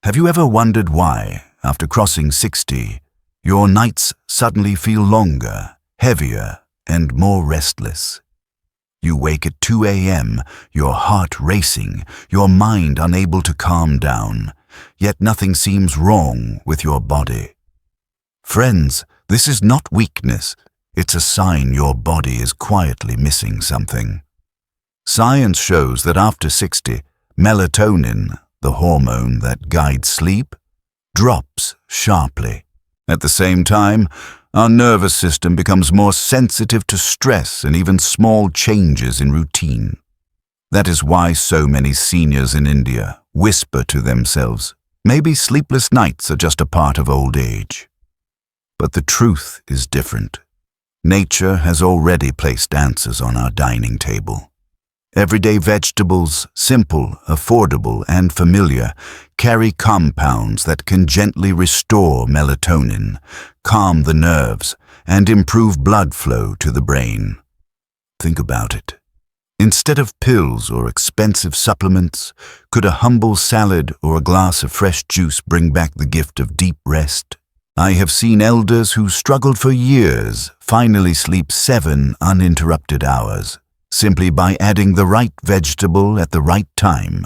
Have you ever wondered why, after crossing 60, your nights suddenly feel longer, heavier, and more restless? You wake at 2 a.m., your heart racing, your mind unable to calm down, yet nothing seems wrong with your body. Friends, this is not weakness. It's a sign your body is quietly missing something. Science shows that after 60, melatonin, the hormone that guides sleep, drops sharply. At the same time, our nervous system becomes more sensitive to stress and even small changes in routine. That is why so many seniors in India whisper to themselves, maybe sleepless nights are just a part of old age. But the truth is different. Nature has already placed answers on our dining table. Everyday vegetables, simple, affordable, and familiar, carry compounds that can gently restore melatonin, calm the nerves, and improve blood flow to the brain. Think about it. Instead of pills or expensive supplements, could a humble salad or a glass of fresh juice bring back the gift of deep rest? I have seen elders who struggled for years finally sleep 7 uninterrupted hours, simply by adding the right vegetable at the right time.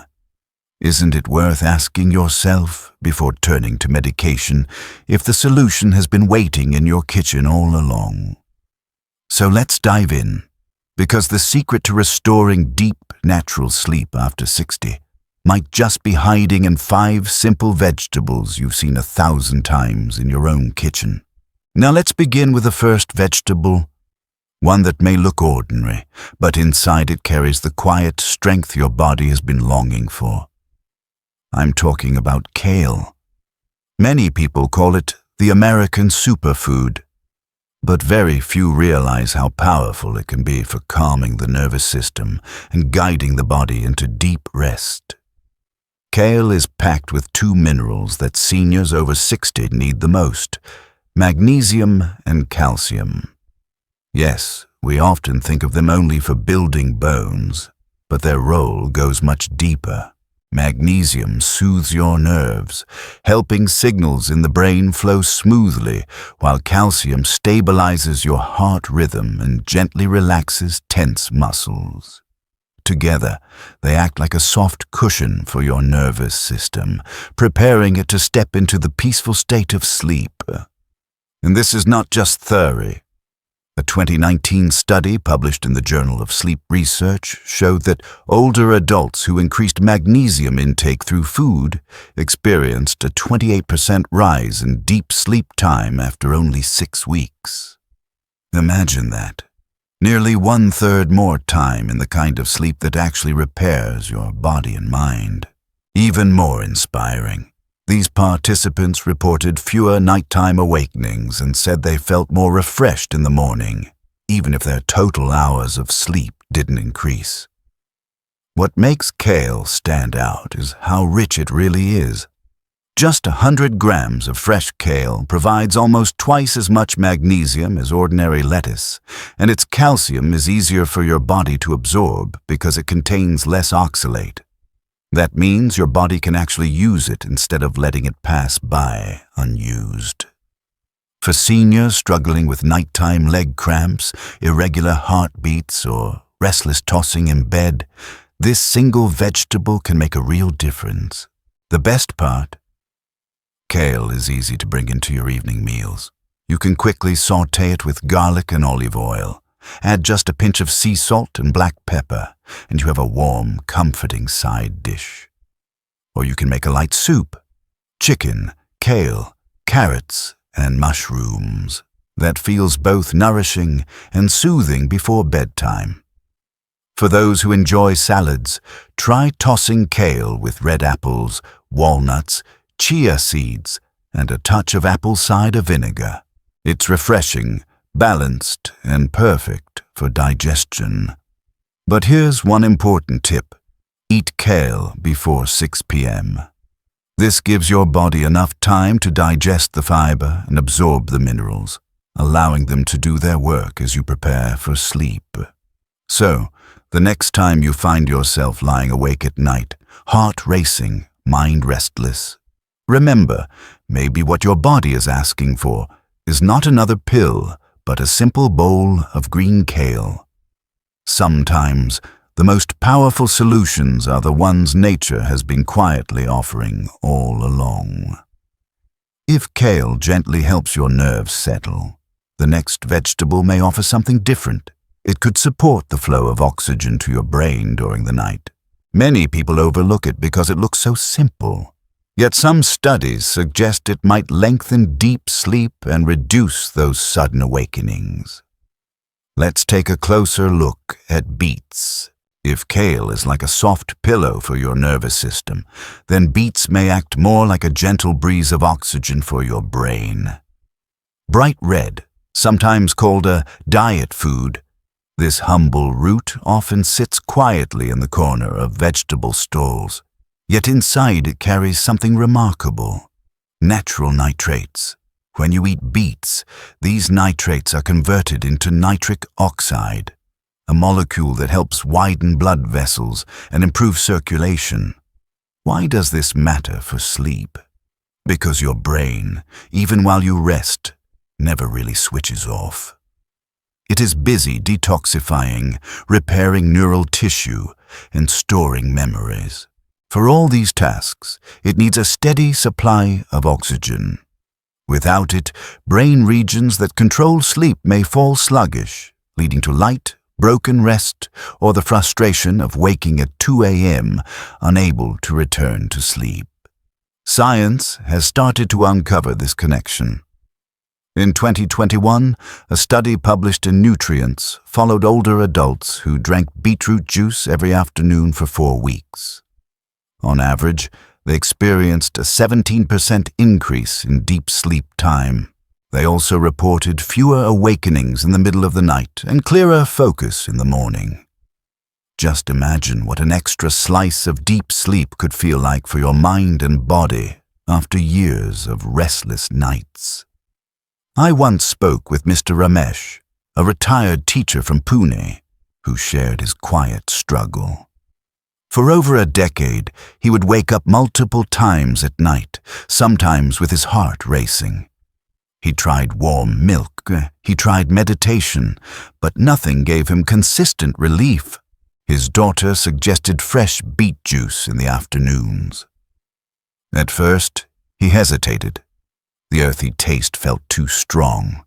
Isn't it worth asking yourself, before turning to medication, if the solution has been waiting in your kitchen all along? So let's dive in, because the secret to restoring deep, natural sleep after 60 might just be hiding in 5 simple vegetables you've seen 1,000 times in your own kitchen. Now let's begin with the first vegetable, one that may look ordinary, but inside it carries the quiet strength your body has been longing for. I'm talking about kale. Many people call it the American superfood, but very few realize how powerful it can be for calming the nervous system and guiding the body into deep rest. Kale is packed with 2 minerals that seniors over 60 need the most: magnesium and calcium. Yes, we often think of them only for building bones, but their role goes much deeper. Magnesium soothes your nerves, helping signals in the brain flow smoothly, while calcium stabilizes your heart rhythm and gently relaxes tense muscles. Together, they act like a soft cushion for your nervous system, preparing it to step into the peaceful state of sleep. And this is not just theory. A 2019 study published in the Journal of Sleep Research showed that older adults who increased magnesium intake through food experienced a 28% rise in deep sleep time after only 6 weeks. Imagine that. Nearly 1/3 more time in the kind of sleep that actually repairs your body and mind. Even more inspiring, these participants reported fewer nighttime awakenings and said they felt more refreshed in the morning, even if their total hours of sleep didn't increase. What makes kale stand out is how rich it really is. Just 100 grams of fresh kale provides almost twice as much magnesium as ordinary lettuce, and its calcium is easier for your body to absorb because it contains less oxalate. That means your body can actually use it instead of letting it pass by unused. For seniors struggling with nighttime leg cramps, irregular heartbeats, or restless tossing in bed, this single vegetable can make a real difference. The best part? Kale is easy to bring into your evening meals. You can quickly saute it with garlic and olive oil. Add just a pinch of sea salt and black pepper, and you have a warm, comforting side dish. Or you can make a light soup: chicken, kale, carrots, and mushrooms that feels both nourishing and soothing before bedtime. For those who enjoy salads, try tossing kale with red apples, walnuts, chia seeds, and a touch of apple cider vinegar. It's refreshing, balanced, and perfect for digestion. But here's one important tip: eat kale before 6 p.m. This gives your body enough time to digest the fiber and absorb the minerals, allowing them to do their work as you prepare for sleep. So, the next time you find yourself lying awake at night, heart racing, mind restless, Remember, maybe what your body is asking for is not another pill, but a simple bowl of green kale. Sometimes, the most powerful solutions are the ones nature has been quietly offering all along. If kale gently helps your nerves settle, the next vegetable may offer something different. It could support the flow of oxygen to your brain during the night. Many people overlook it because it looks so simple. Yet some studies suggest it might lengthen deep sleep and reduce those sudden awakenings. Let's take a closer look at beets. If kale is like a soft pillow for your nervous system, then beets may act more like a gentle breeze of oxygen for your brain. Bright red, sometimes called a diet food, this humble root often sits quietly in the corner of vegetable stalls. Yet inside it carries something remarkable: natural nitrates. When you eat beets, these nitrates are converted into nitric oxide, a molecule that helps widen blood vessels and improve circulation. Why does this matter for sleep? Because your brain, even while you rest, never really switches off. It is busy detoxifying, repairing neural tissue, and storing memories. For all these tasks, it needs a steady supply of oxygen. Without it, brain regions that control sleep may fall sluggish, leading to light, broken rest, or the frustration of waking at 2 a.m., unable to return to sleep. Science has started to uncover this connection. In 2021, a study published in Nutrients followed older adults who drank beetroot juice every afternoon for 4 weeks. On average, they experienced a 17% increase in deep sleep time. They also reported fewer awakenings in the middle of the night and clearer focus in the morning. Just imagine what an extra slice of deep sleep could feel like for your mind and body after years of restless nights. I once spoke with Mr. Ramesh, a retired teacher from Pune, who shared his quiet struggle. For over a decade, he would wake up multiple times at night, sometimes with his heart racing. He tried warm milk, he tried meditation, but nothing gave him consistent relief. His daughter suggested fresh beet juice in the afternoons. At first, he hesitated. The earthy taste felt too strong.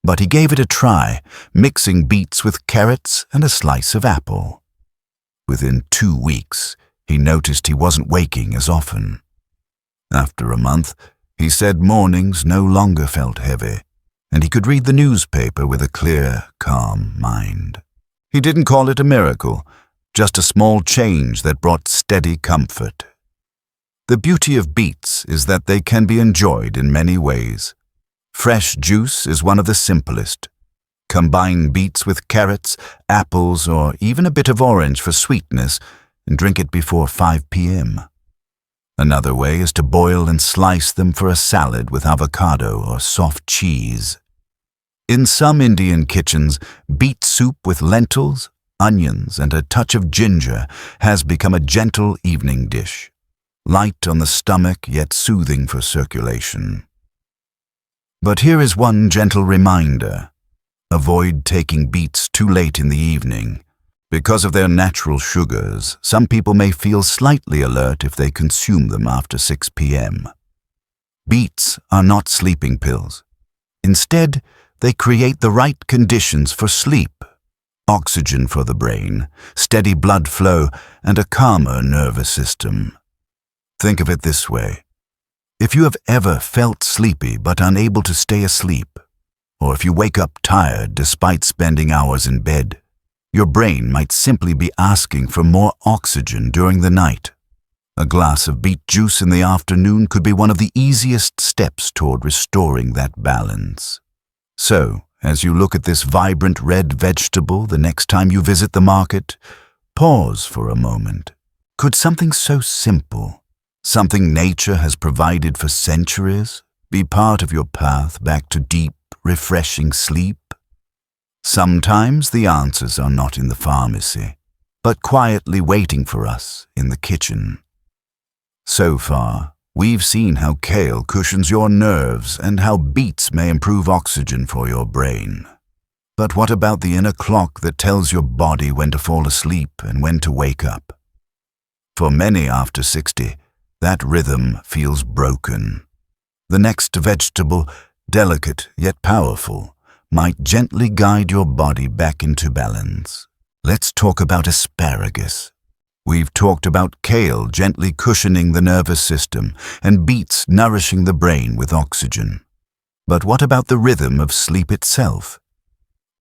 But he gave it a try, mixing beets with carrots and a slice of apple. Within 2 weeks, he noticed he wasn't waking as often. After a month, he said mornings no longer felt heavy, and he could read the newspaper with a clear, calm mind. He didn't call it a miracle, just a small change that brought steady comfort. The beauty of beets is that they can be enjoyed in many ways. Fresh juice is one of the simplest. Combine beets with carrots, apples, or even a bit of orange for sweetness, and drink it before 5 p.m. Another way is to boil and slice them for a salad with avocado or soft cheese. In some Indian kitchens, beet soup with lentils, onions, and a touch of ginger has become a gentle evening dish, light on the stomach yet soothing for circulation. But here is one gentle reminder. Avoid taking beets too late in the evening. Because of their natural sugars, some people may feel slightly alert if they consume them after 6 p.m. Beets are not sleeping pills. Instead, they create the right conditions for sleep: oxygen for the brain, steady blood flow, and a calmer nervous system. Think of it this way. If you have ever felt sleepy but unable to stay asleep, or if you wake up tired despite spending hours in bed, your brain might simply be asking for more oxygen during the night. A glass of beet juice in the afternoon could be one of the easiest steps toward restoring that balance. So, as you look at this vibrant red vegetable the next time you visit the market, pause for a moment. Could something so simple, something nature has provided for centuries, be part of your path back to deep, refreshing sleep? Sometimes the answers are not in the pharmacy, but quietly waiting for us in the kitchen. So far, We've seen how kale cushions your nerves and how beets may improve oxygen for your brain. But what about the inner clock that tells your body when to fall asleep and when to wake up? For many after 60, that rhythm feels broken. The next vegetable, delicate yet powerful, might gently guide your body back into balance. Let's talk about asparagus. We've talked about kale gently cushioning the nervous system and beets nourishing the brain with oxygen. But what about the rhythm of sleep itself?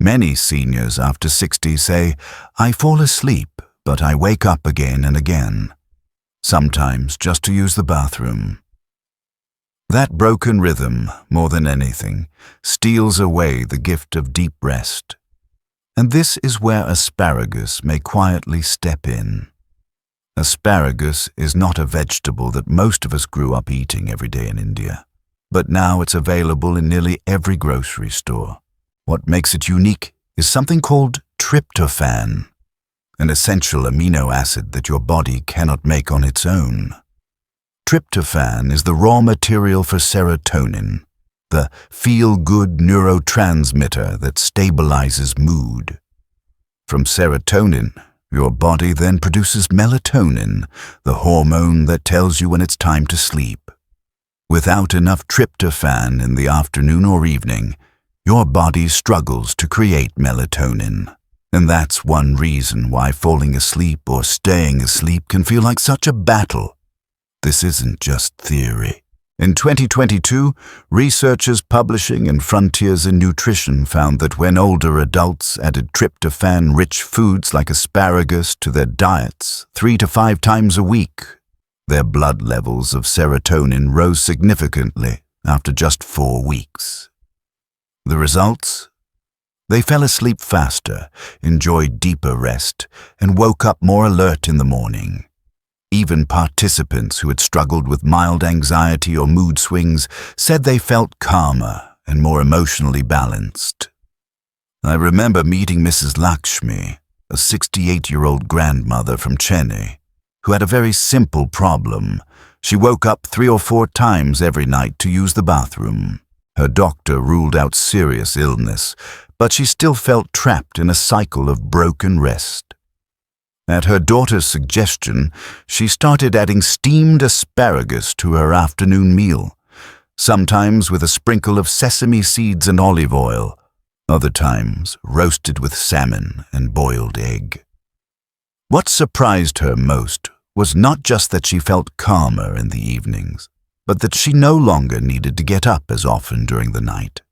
Many seniors after 60 say, "I fall asleep, but I wake up again and again, sometimes just to use the bathroom." That broken rhythm, more than anything, steals away the gift of deep rest. And this is where asparagus may quietly step in. Asparagus is not a vegetable that most of us grew up eating every day in India, but now it's available in nearly every grocery store. What makes it unique is something called tryptophan, an essential amino acid that your body cannot make on its own. Tryptophan is the raw material for serotonin, the feel-good neurotransmitter that stabilizes mood. From serotonin, your body then produces melatonin, the hormone that tells you when it's time to sleep. Without enough tryptophan in the afternoon or evening, your body struggles to create melatonin. And that's one reason why falling asleep or staying asleep can feel like such a battle. This isn't just theory. In 2022, researchers publishing in Frontiers in Nutrition found that when older adults added tryptophan-rich foods like asparagus to their diets 3 to 5 times a week, their blood levels of serotonin rose significantly after just 4 weeks. The results? They fell asleep faster, enjoyed deeper rest, and woke up more alert in the morning. Even participants who had struggled with mild anxiety or mood swings said they felt calmer and more emotionally balanced. I remember meeting Mrs. Lakshmi, a 68-year-old grandmother from Chennai, who had a very simple problem. She woke up 3 or 4 times every night to use the bathroom. Her doctor ruled out serious illness, but she still felt trapped in a cycle of broken rest. At her daughter's suggestion, she started adding steamed asparagus to her afternoon meal, sometimes with a sprinkle of sesame seeds and olive oil, other times roasted with salmon and boiled egg. What surprised her most was not just that she felt calmer in the evenings, but that she no longer needed to get up as often during the night.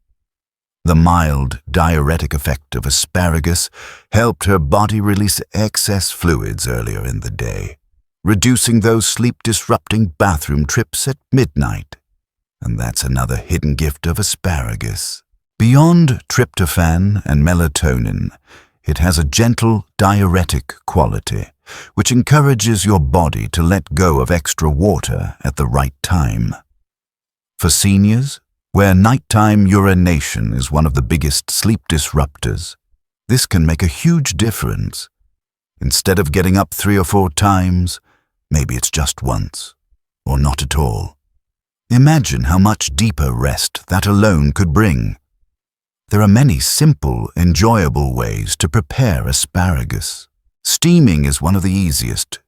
The mild diuretic effect of asparagus helped her body release excess fluids earlier in the day, reducing those sleep-disrupting bathroom trips at midnight. And that's another hidden gift of asparagus. Beyond tryptophan and melatonin, it has a gentle diuretic quality, which encourages your body to let go of extra water at the right time. For seniors, where nighttime urination is one of the biggest sleep disruptors, this can make a huge difference. Instead of getting up 3 or 4 times, maybe it's just once, or not at all. Imagine how much deeper rest that alone could bring. There are many simple, enjoyable ways to prepare asparagus. Steaming is one of the easiest.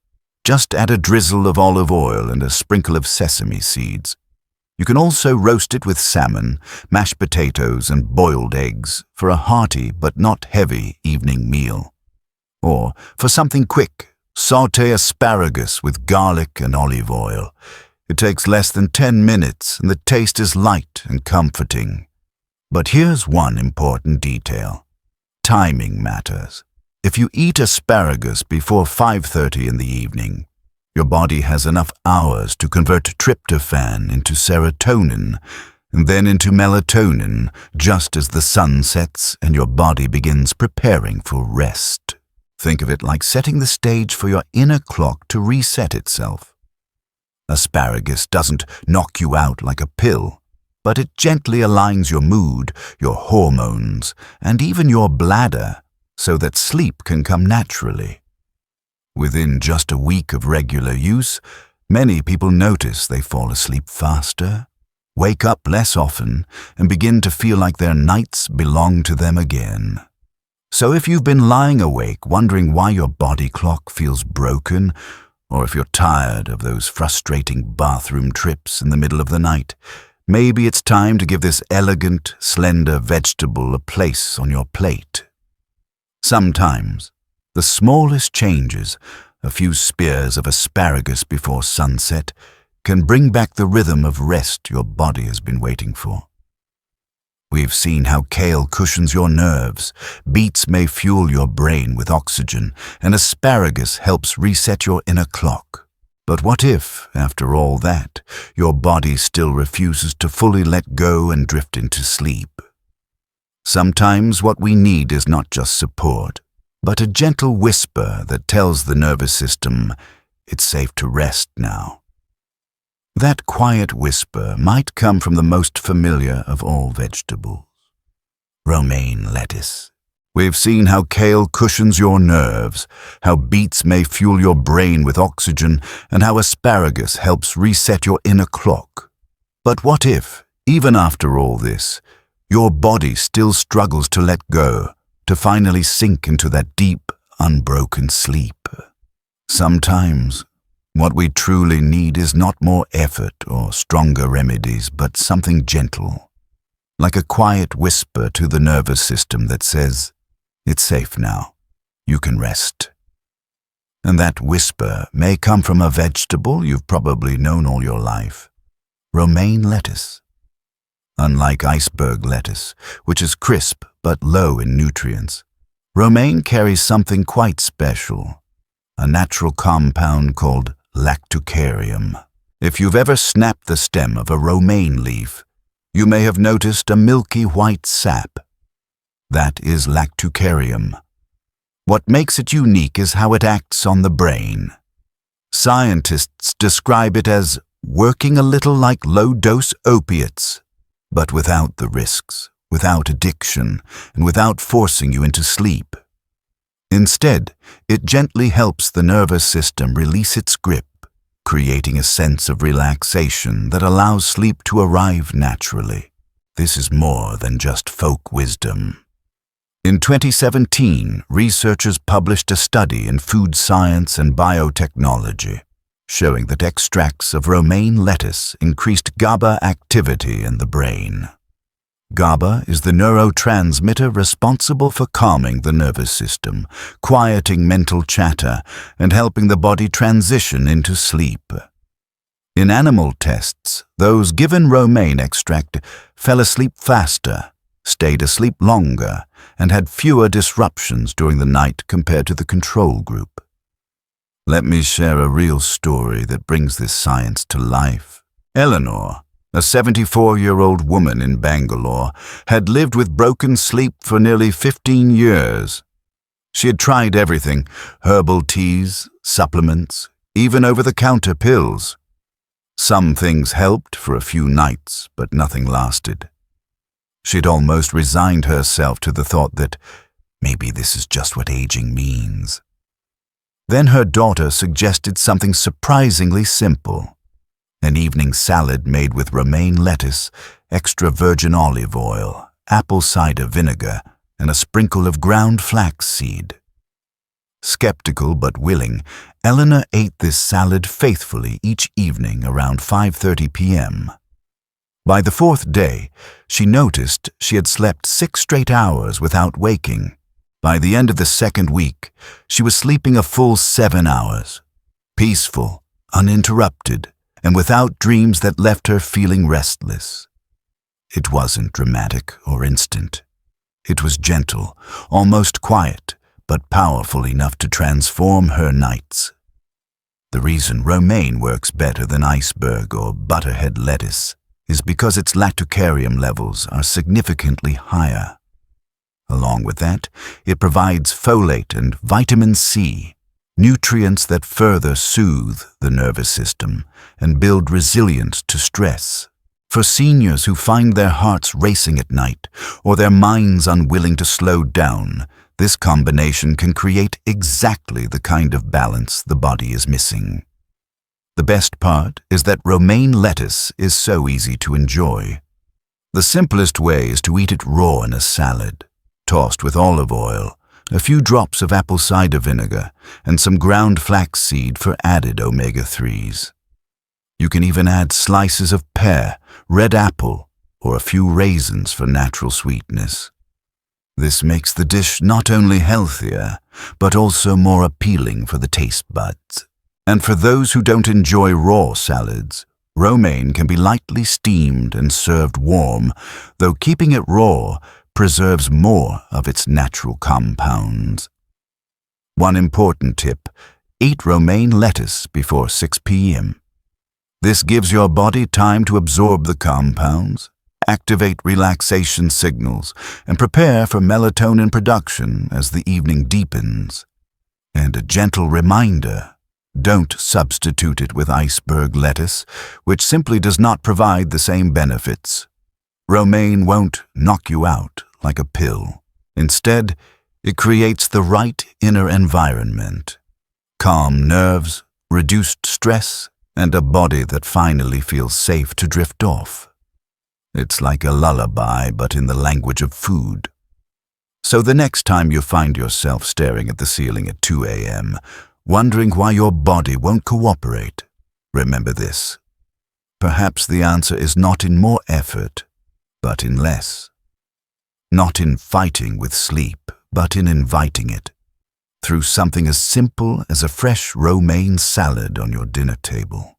Just add a drizzle of olive oil and a sprinkle of sesame seeds. You can also roast it with salmon, mashed potatoes, and boiled eggs for a hearty but not heavy evening meal. Or, for something quick, sauté asparagus with garlic and olive oil. It takes less than 10 minutes and the taste is light and comforting. But here's one important detail. Timing matters. If you eat asparagus before 5:30 in the evening, your body has enough hours to convert tryptophan into serotonin and then into melatonin just as the sun sets and your body begins preparing for rest. Think of it like setting the stage for your inner clock to reset itself. Asparagus doesn't knock you out like a pill, but it gently aligns your mood, your hormones, and even your bladder so that sleep can come naturally. Within just a week of regular use, Many people notice they fall asleep faster, wake up less often, and begin to feel like their nights belong to them again. So if you've been lying awake wondering why your body clock feels broken, or if you're tired of those frustrating bathroom trips in the middle of the night, maybe it's time to give this elegant, slender vegetable a place on your plate. Sometimes, the smallest changes, a few spears of asparagus before sunset, can bring back the rhythm of rest your body has been waiting for. We've seen how kale cushions your nerves, beets may fuel your brain with oxygen, and asparagus helps reset your inner clock. But what if, after all that, your body still refuses to fully let go and drift into sleep? Sometimes what we need is not just support, but a gentle whisper that tells the nervous system, it's safe to rest now. That quiet whisper might come from the most familiar of all vegetables, romaine lettuce. We've seen how kale cushions your nerves, how beets may fuel your brain with oxygen, and how asparagus helps reset your inner clock. But what if, even after all this, your body still struggles to let go, to finally sink into that deep, unbroken sleep? Sometimes, what we truly need is not more effort or stronger remedies, but something gentle, like a quiet whisper to the nervous system that says, it's safe now, you can rest. And that whisper may come from a vegetable you've probably known all your life, romaine lettuce. Unlike iceberg lettuce, which is crisp but low in nutrients, romaine carries something quite special, a natural compound called lactucarium. If you've ever snapped the stem of a romaine leaf, you may have noticed a milky white sap. That is lactucarium. What makes it unique is how it acts on the brain. Scientists describe it as working a little like low-dose opiates, but without the risks, without addiction, and without forcing you into sleep. Instead, it gently helps the nervous system release its grip, creating a sense of relaxation that allows sleep to arrive naturally. This is more than just folk wisdom. In 2017, researchers published a study in Food Science and Biotechnology, showing that extracts of romaine lettuce increased GABA activity in the brain. GABA is the neurotransmitter responsible for calming the nervous system, quieting mental chatter, and helping the body transition into sleep. In animal tests, those given romaine extract fell asleep faster, stayed asleep longer, and had fewer disruptions during the night compared to the control group. Let me share a real story that brings this science to life. Eleanor, a 74-year-old woman in Bangalore, had lived with broken sleep for nearly 15 years. She had tried everything, herbal teas, supplements, even over-the-counter pills. Some things helped for a few nights, but nothing lasted. She'd almost resigned herself to the thought that maybe this is just what aging means. Then her daughter suggested something surprisingly simple. An evening salad made with romaine lettuce, extra virgin olive oil, apple cider vinegar, and a sprinkle of ground flaxseed. Skeptical but willing, Eleanor ate this salad faithfully each evening around 5:30 p.m. By the fourth day, she noticed she had slept 6 straight hours without waking. By the end of the second week, she was sleeping a full 7 hours, peaceful, uninterrupted, and without dreams that left her feeling restless. It wasn't dramatic or instant. It was gentle, almost quiet, but powerful enough to transform her nights. The reason romaine works better than iceberg or butterhead lettuce is because its lactucarium levels are significantly higher. Along with that, it provides folate and vitamin C, nutrients that further soothe the nervous system and build resilience to stress. For seniors who find their hearts racing at night or their minds unwilling to slow down, this combination can create exactly the kind of balance the body is missing. The best part is that romaine lettuce is so easy to enjoy. The simplest way is to eat it raw in a salad, tossed with olive oil, a few drops of apple cider vinegar, and some ground flaxseed for added omega-3s. You can even add slices of pear, red apple, or a few raisins for natural sweetness. This makes the dish not only healthier, but also more appealing for the taste buds. And for those who don't enjoy raw salads, romaine can be lightly steamed and served warm, though keeping it raw preserves more of its natural compounds. One important tip: eat romaine lettuce before 6 p.m. This gives your body time to absorb the compounds, activate relaxation signals, and prepare for melatonin production as the evening deepens. And a gentle reminder: don't substitute it with iceberg lettuce, which simply does not provide the same benefits. Romaine won't knock you out like a pill. Instead, it creates the right inner environment: calm nerves, reduced stress, and a body that finally feels safe to drift off. It's like a lullaby, but in the language of food. So the next time you find yourself staring at the ceiling at 2 a.m., wondering why your body won't cooperate, remember this: perhaps the answer is not in more effort, but in less. Not in fighting with sleep, but in inviting it, through something as simple as a fresh romaine salad on your dinner table.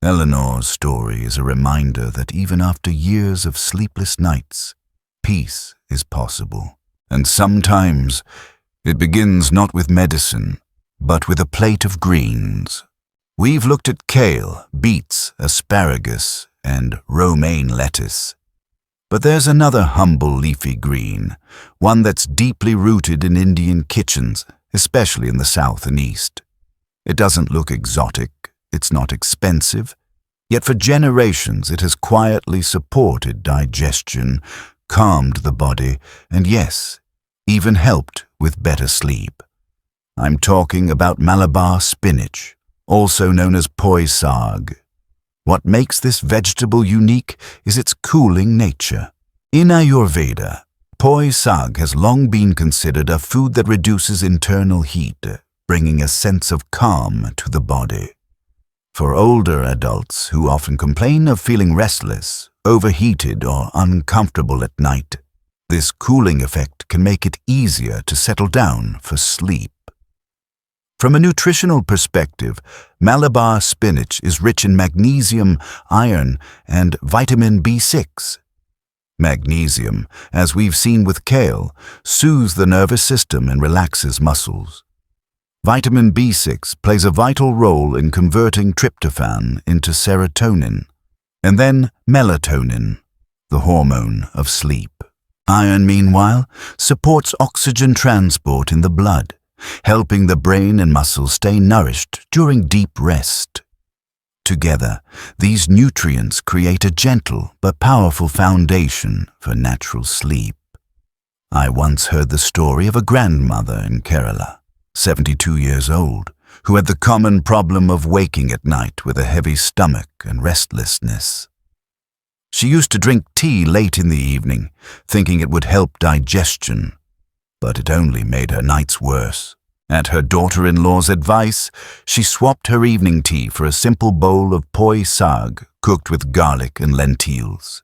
Eleanor's story is a reminder that even after years of sleepless nights, peace is possible. And sometimes it begins not with medicine, but with a plate of greens. We've looked at kale, beets, asparagus, and romaine lettuce. But there's another humble leafy green, one that's deeply rooted in Indian kitchens, especially in the South and East. It doesn't look exotic, it's not expensive, yet for generations it has quietly supported digestion, calmed the body, and yes, even helped with better sleep. I'm talking about Malabar spinach, also known as poi saag. What makes this vegetable unique is its cooling nature. In Ayurveda, poi saag has long been considered a food that reduces internal heat, bringing a sense of calm to the body. For older adults who often complain of feeling restless, overheated, or uncomfortable at night, this cooling effect can make it easier to settle down for sleep. From a nutritional perspective, Malabar spinach is rich in magnesium, iron, and vitamin B6. Magnesium, as we've seen with kale, soothes the nervous system and relaxes muscles. Vitamin B6 plays a vital role in converting tryptophan into serotonin, and then melatonin, the hormone of sleep. Iron, meanwhile, supports oxygen transport in the blood, helping the brain and muscles stay nourished during deep rest. Together, these nutrients create a gentle but powerful foundation for natural sleep. I once heard the story of a grandmother in Kerala, 72 years old, who had the common problem of waking at night with a heavy stomach and restlessness. She used to drink tea late in the evening, thinking it would help digestion, but it only made her nights worse. At her daughter-in-law's advice, she swapped her evening tea for a simple bowl of poi saag cooked with garlic and lentils.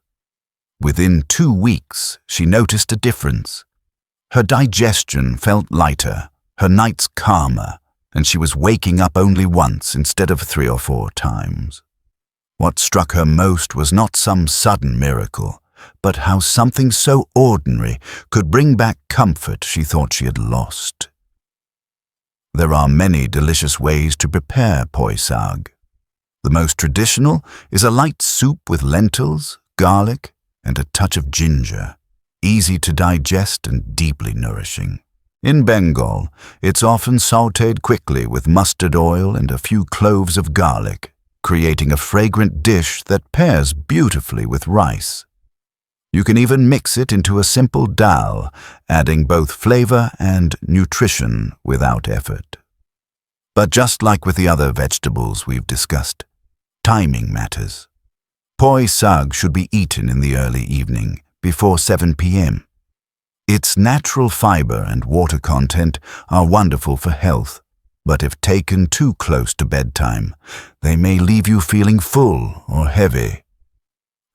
Within 2 weeks, she noticed a difference. Her digestion felt lighter, her nights calmer, and she was waking up only once instead of 3 or 4 times. What struck her most was not some sudden miracle, but how something so ordinary could bring back comfort she thought she had lost. There are many delicious ways to prepare poi saag. The most traditional is a light soup with lentils, garlic, and a touch of ginger, easy to digest and deeply nourishing. In Bengal, it's often sautéed quickly with mustard oil and a few cloves of garlic, creating a fragrant dish that pairs beautifully with rice. You can even mix it into a simple dal, adding both flavor and nutrition without effort. But just like with the other vegetables we've discussed, timing matters. Poi sag should be eaten in the early evening, before 7 p.m. Its natural fiber and water content are wonderful for health, but if taken too close to bedtime, they may leave you feeling full or heavy.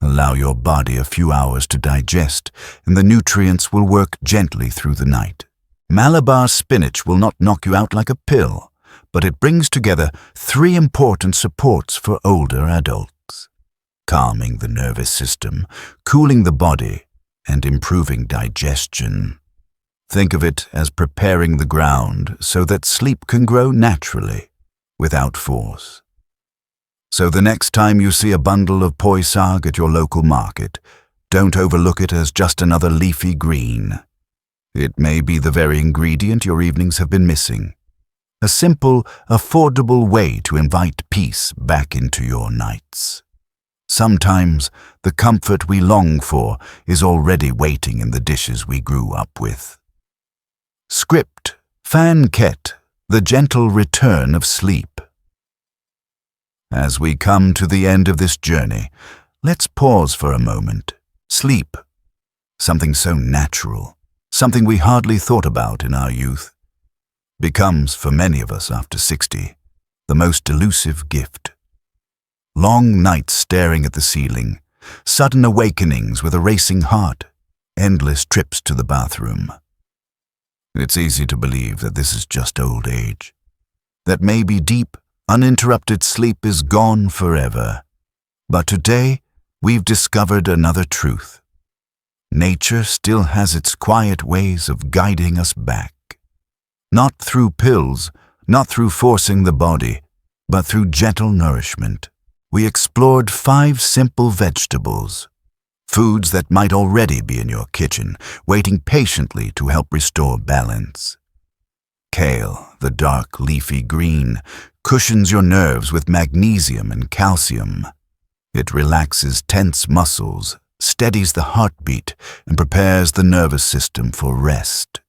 Allow your body a few hours to digest, and the nutrients will work gently through the night. Malabar spinach will not knock you out like a pill, but it brings together 3 important supports for older adults: calming the nervous system, cooling the body, and improving digestion. Think of it as preparing the ground so that sleep can grow naturally, without force. So the next time you see a bundle of poi sag at your local market, don't overlook it as just another leafy green. It may be the very ingredient your evenings have been missing. A simple, affordable way to invite peace back into your nights. Sometimes the comfort we long for is already waiting in the dishes we grew up with. Script, Fan Ket, the gentle return of sleep. As we come to the end of this journey, let's pause for a moment. Sleep, something so natural, something we hardly thought about in our youth, becomes, for many of us after 60, the most elusive gift. Long nights staring at the ceiling, sudden awakenings with a racing heart, endless trips to the bathroom. It's easy to believe that this is just old age, that maybe deep, uninterrupted sleep is gone forever. But today, we've discovered another truth. Nature still has its quiet ways of guiding us back. Not through pills, not through forcing the body, but through gentle nourishment. We explored 5 simple vegetables, foods that might already be in your kitchen, waiting patiently to help restore balance. Kale, the dark leafy green, cushions your nerves with magnesium and calcium. It relaxes tense muscles, steadies the heartbeat, and prepares the nervous system for rest.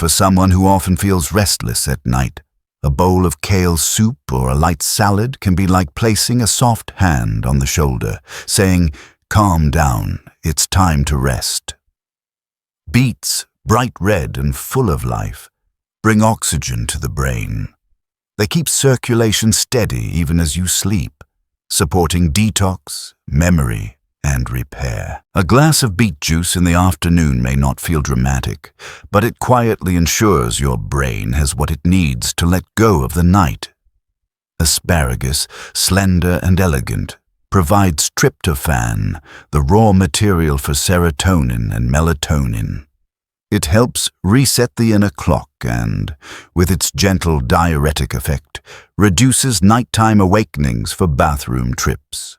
For someone who often feels restless at night, a bowl of kale soup or a light salad can be like placing a soft hand on the shoulder, saying, "Calm down, it's time to rest." Beets, bright red and full of life, bring oxygen to the brain. They keep circulation steady even as you sleep, supporting detox, memory, and repair. A glass of beet juice in the afternoon may not feel dramatic, but it quietly ensures your brain has what it needs to let go of the night. Asparagus, slender and elegant, provides tryptophan, the raw material for serotonin and melatonin. It helps reset the inner clock and, with its gentle diuretic effect, reduces nighttime awakenings for bathroom trips.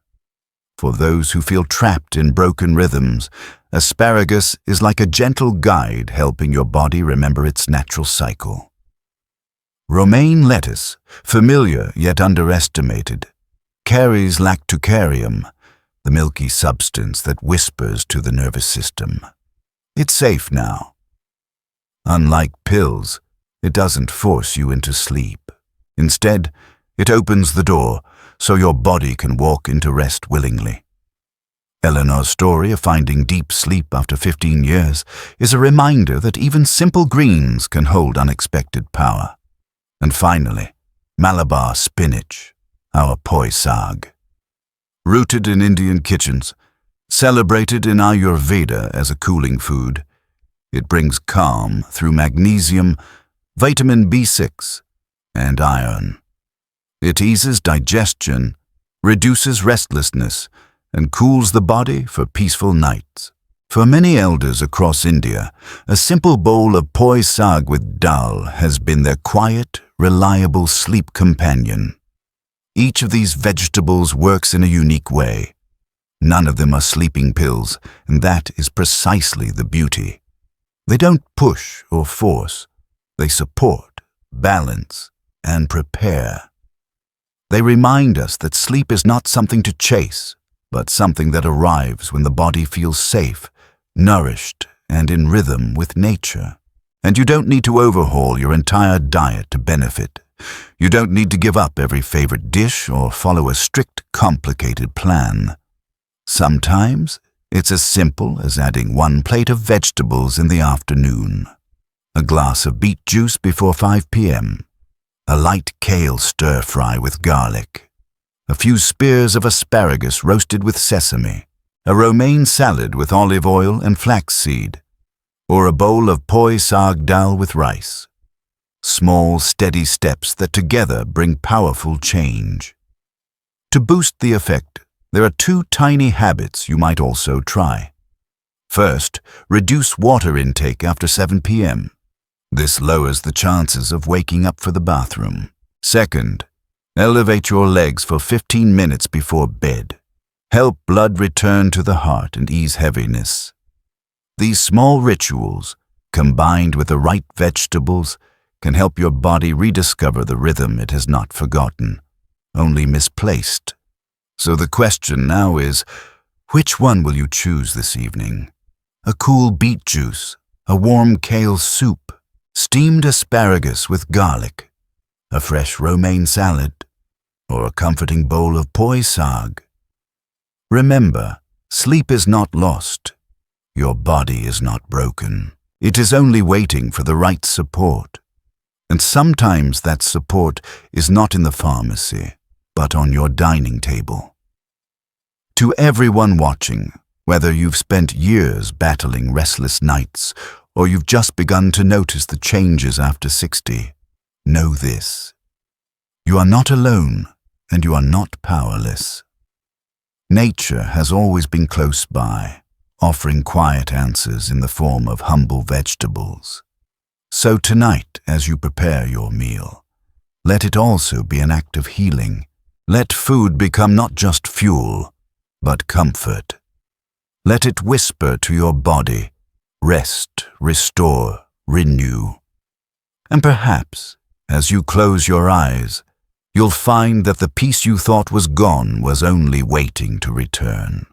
For those who feel trapped in broken rhythms, asparagus is like a gentle guide helping your body remember its natural cycle. Romaine lettuce, familiar yet underestimated, carries lactucarium, the milky substance that whispers to the nervous system. It's safe now. Unlike pills, it doesn't force you into sleep. Instead, it opens the door so your body can walk into rest willingly. Eleanor's story of finding deep sleep after 15 years is a reminder that even simple greens can hold unexpected power. And finally, Malabar spinach, our poi sag. Rooted in Indian kitchens, celebrated in Ayurveda as a cooling food, it brings calm through magnesium, vitamin B6, and iron. It eases digestion, reduces restlessness, and cools the body for peaceful nights. For many elders across India, a simple bowl of poi sag with dal has been their quiet, reliable sleep companion. Each of these vegetables works in a unique way. None of them are sleeping pills, and that is precisely the beauty. They don't push or force. They support, balance, and prepare. They remind us that sleep is not something to chase, but something that arrives when the body feels safe, nourished, and in rhythm with nature. And you don't need to overhaul your entire diet to benefit. You don't need to give up every favorite dish or follow a strict, complicated plan. Sometimes it's as simple as adding 1 plate of vegetables in the afternoon, a glass of beet juice before 5 p.m., a light kale stir-fry with garlic, a few spears of asparagus roasted with sesame, a romaine salad with olive oil and flaxseed, or a bowl of poi saag dal with rice. Small, steady steps that together bring powerful change. To boost the effect, there are 2 tiny habits you might also try. First, reduce water intake after 7 p.m. This lowers the chances of waking up for the bathroom. Second, elevate your legs for 15 minutes before bed. Help blood return to the heart and ease heaviness. These small rituals, combined with the right vegetables, can help your body rediscover the rhythm it has not forgotten, only misplaced. So the question now is, which one will you choose this evening? A cool beet juice, a warm kale soup, steamed asparagus with garlic, a fresh romaine salad, or a comforting bowl of poi saag? Remember, sleep is not lost. Your body is not broken. It is only waiting for the right support. And sometimes that support is not in the pharmacy, but on your dining table. To everyone watching, whether you've spent years battling restless nights or you've just begun to notice the changes after 60, know this: you are not alone and you are not powerless. Nature has always been close by, offering quiet answers in the form of humble vegetables. So tonight, as you prepare your meal, let it also be an act of healing. Let food become not just fuel, but comfort. Let it whisper to your body, rest, restore, renew. And perhaps, as you close your eyes, you'll find that the peace you thought was gone was only waiting to return.